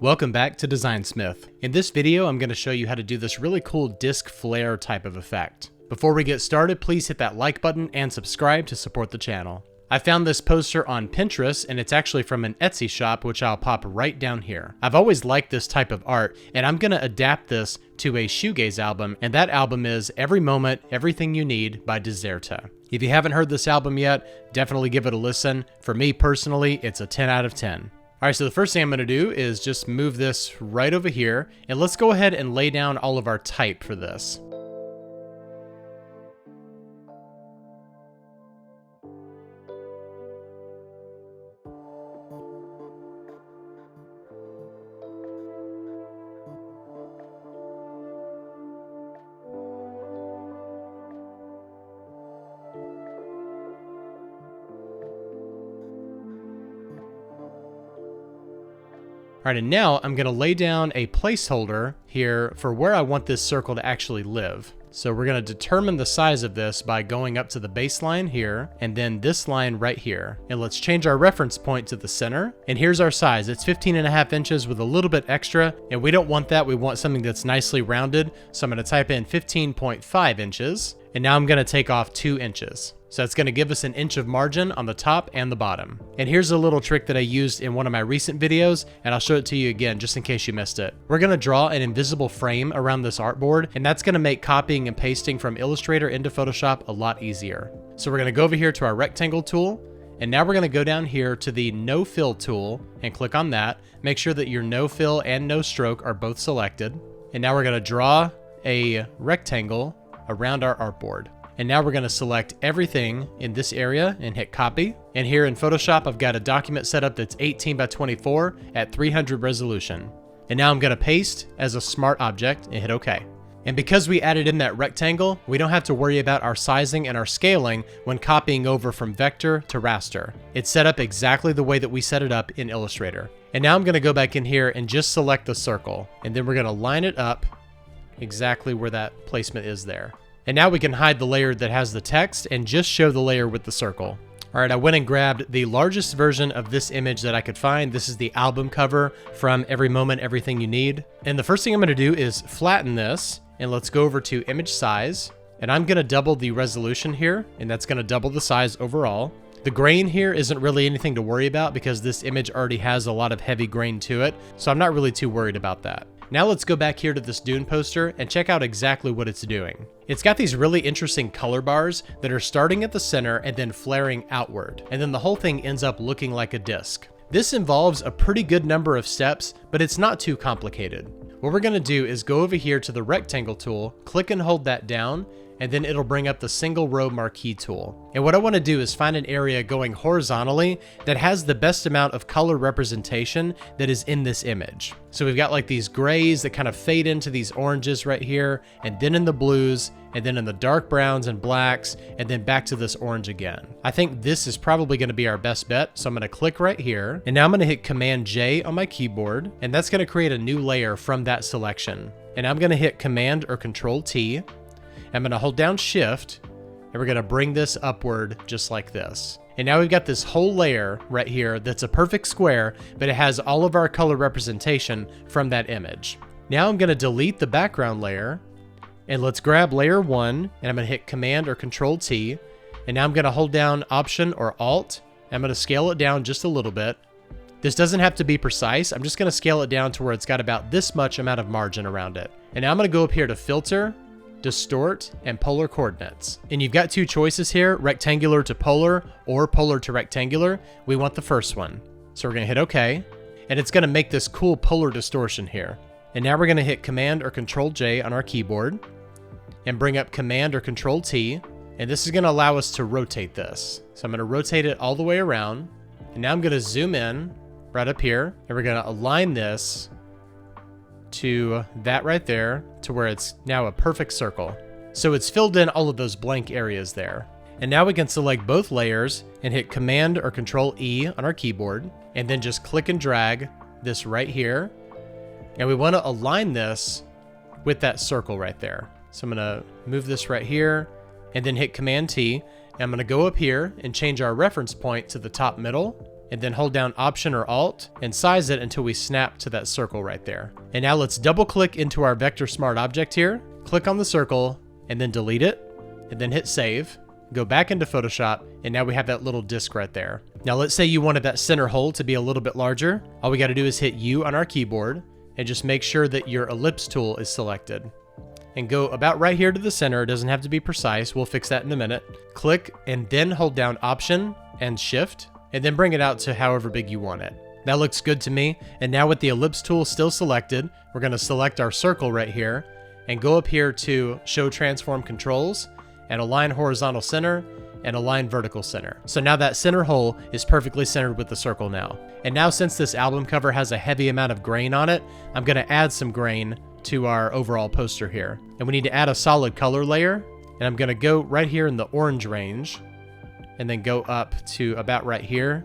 Welcome back to Designsmith. In this video, I'm going to show you how to do this really cool disc flare type of effect. Before we get started, please hit that like button and subscribe to support the channel. I found this poster on Pinterest, and it's actually from an Etsy shop, which I'll pop right down here. I've always liked this type of art, and I'm going to adapt this to a shoegaze album, and that album is Every Moment, Everything You Need by Deserta. If you haven't heard this album yet, definitely give it a listen. For me personally, it's a 10 out of 10. All right, so the first thing I'm going to do is just move this right over here, and let's go ahead and lay down all of our type for this. All right, and now I'm going to lay down a placeholder here for where I want this circle to actually live. So we're going to determine the size of this by going up to the baseline here, and then this line right here. And let's change our reference point to the center. And here's our size. It's 15.5 inches with a little bit extra, and we don't want that. We want something that's nicely rounded. So I'm going to type in 15.5 inches, and now I'm going to take off 2 inches. So it's going to give us an inch of margin on the top and the bottom. And here's a little trick that I used in one of my recent videos, and I'll show it to you again just in case you missed it. We're going to draw an invisible frame around this artboard, and that's going to make copying and pasting from Illustrator into Photoshop a lot easier. So we're going to go over here to our rectangle tool, and now we're going to go down here to the no fill tool and click on that. Make sure that your no fill and no stroke are both selected. And now we're going to draw a rectangle around our artboard. And now we're going to select everything in this area and hit copy. And here in Photoshop, I've got a document set up that's 18 by 24 at 300 resolution. And now I'm going to paste as a smart object and hit OK. And because we added in that rectangle, we don't have to worry about our sizing and our scaling when copying over from vector to raster. It's set up exactly the way that we set it up in Illustrator. And now I'm going to go back in here and just select the circle. And then we're going to line it up exactly where that placement is there. And now we can hide the layer that has the text and just show the layer with the circle. All right, I went and grabbed the largest version of this image that I could find. This is the album cover from Every Moment, Everything You Need. And the first thing I'm going to do is flatten this, and let's go over to image size. And I'm going to double the resolution here, and that's going to double the size overall. The grain here isn't really anything to worry about because this image already has a lot of heavy grain to it, so I'm not really too worried about that. Now let's go back here to this Dune poster and check out exactly what it's doing. It's got these really interesting color bars that are starting at the center and then flaring outward, and then the whole thing ends up looking like a disc. This involves a pretty good number of steps, but it's not too complicated. What we're going to do is go over here to the rectangle tool, click and hold that down, and then it'll bring up the single row marquee tool. And what I want to do is find an area going horizontally that has the best amount of color representation that is in this image. So we've got like these grays that kind of fade into these oranges right here, and then in the blues, and then in the dark browns and blacks, and then back to this orange again. I think this is probably going to be our best bet, so I'm going to click right here, and now I'm going to hit Command J on my keyboard, and that's going to create a new layer from that selection. And I'm going to hit Command or Control T. I'm going to hold down Shift, and we're going to bring this upward just like this. And now we've got this whole layer right here that's a perfect square, but it has all of our color representation from that image. Now I'm going to delete the background layer, and let's grab layer 1, and I'm going to hit Command or Control T, and now I'm going to hold down Option or Alt. I'm going to scale it down just a little bit. This doesn't have to be precise. I'm just going to scale it down to where it's got about this much amount of margin around it. And now I'm going to go up here to Filter, Distort, and Polar Coordinates. And you've got two choices here, rectangular to polar or polar to rectangular. We want the first one. So we're going to hit OK, and it's going to make this cool polar distortion here. And now we're going to hit Command or Control J on our keyboard and bring up Command or Control T, and this is going to allow us to rotate this. So I'm going to rotate it all the way around, and now I'm going to zoom in right up here, and we're going to align this to that right there to where it's now a perfect circle. So it's filled in all of those blank areas there. And now we can select both layers and hit Command or Control E on our keyboard, and then just click and drag this right here. And we want to align this with that circle right there. So I'm going to move this right here and then hit Command T. And I'm going to go up here and change our reference point to the top middle. and then hold down Option or Alt and size it until we snap to that circle right there. And now let's double click into our Vector Smart object here, click on the circle, and then delete it, and then hit Save. Go back into Photoshop, and now we have that little disc right there. Now let's say you wanted that center hole to be a little bit larger. All we got to do is hit U on our keyboard, and just make sure that your ellipse tool is selected. And go about right here to the center. It doesn't have to be precise. We'll fix that in a minute. Click and then hold down Option and Shift, and then bring it out to however big you want it. That looks good to me. And now with the ellipse tool still selected, we're going to select our circle right here and go up here to Show Transform Controls and Align Horizontal Center and Align Vertical Center. So now that center hole is perfectly centered with the circle now. And now since this album cover has a heavy amount of grain on it, I'm going to add some grain to our overall poster here. And we need to add a solid color layer. And I'm going to go right here in the orange range and then go up to about right here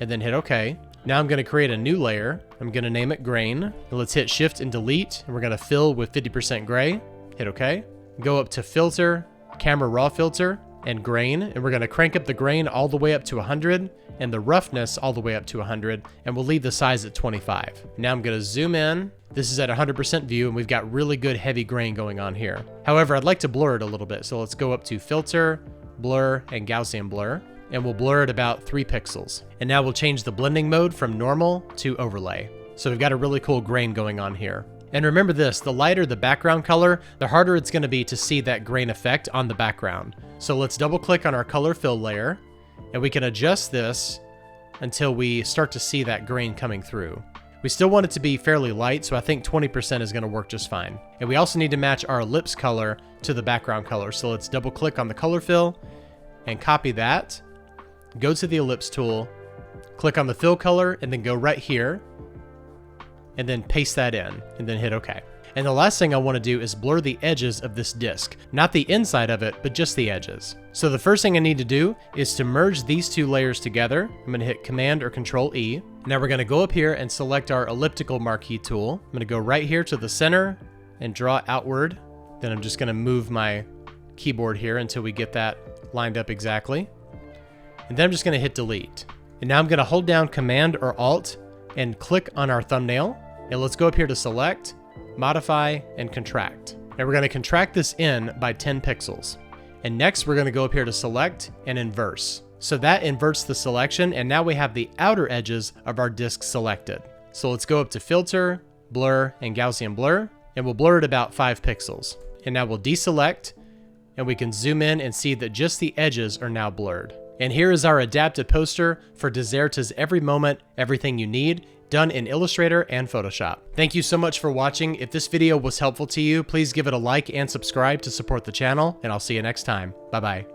and then hit OK. Now I'm going to create a new layer. I'm going to name it grain. And let's hit Shift and Delete. And we're going to fill with 50% gray. Hit OK. Go up to Filter, Camera Raw Filter, and Grain. And we're going to crank up the grain all the way up to 100 and the roughness all the way up to 100. And we'll leave the size at 25. Now I'm going to zoom in. This is at 100% view, and we've got really good heavy grain going on here. However, I'd like to blur it a little bit. So let's go up to Filter, Blur, and Gaussian Blur. And we'll blur it about 3 pixels. And now we'll change the blending mode from normal to overlay. So we've got a really cool grain going on here. And remember this, the lighter the background color, the harder it's going to be to see that grain effect on the background. So let's double click on our color fill layer, and we can adjust this until we start to see that grain coming through. We still want it to be fairly light, so I think 20% is going to work just fine. And we also need to match our ellipse color to the background color. So let's double click on the color fill and copy that. Go to the ellipse tool, click on the fill color, and then go right here, and then paste that in, and then hit OK. And the last thing I want to do is blur the edges of this disc. Not the inside of it, but just the edges. So the first thing I need to do is to merge these 2 layers together. I'm going to hit Command or Control E. Now we're going to go up here and select our elliptical marquee tool. I'm going to go right here to the center and draw outward. Then I'm just going to move my keyboard here until we get that lined up exactly. And then I'm just going to hit Delete. And now I'm going to hold down Command or Alt and click on our thumbnail. And let's go up here to Select, Modify, and Contract. And we're going to contract this in by 10 pixels. And next we're going to go up here to Select and Inverse. So that inverts the selection, and now we have the outer edges of our disc selected. So let's go up to Filter, Blur, and Gaussian Blur, and we'll blur it about 5 pixels. And now we'll deselect, and we can zoom in and see that just the edges are now blurred. And here is our adapted poster for Deserta's Every Moment, Everything You Need, done in Illustrator and Photoshop. Thank you so much for watching. If this video was helpful to you, please give it a like and subscribe to support the channel, and I'll see you next time. Bye-bye.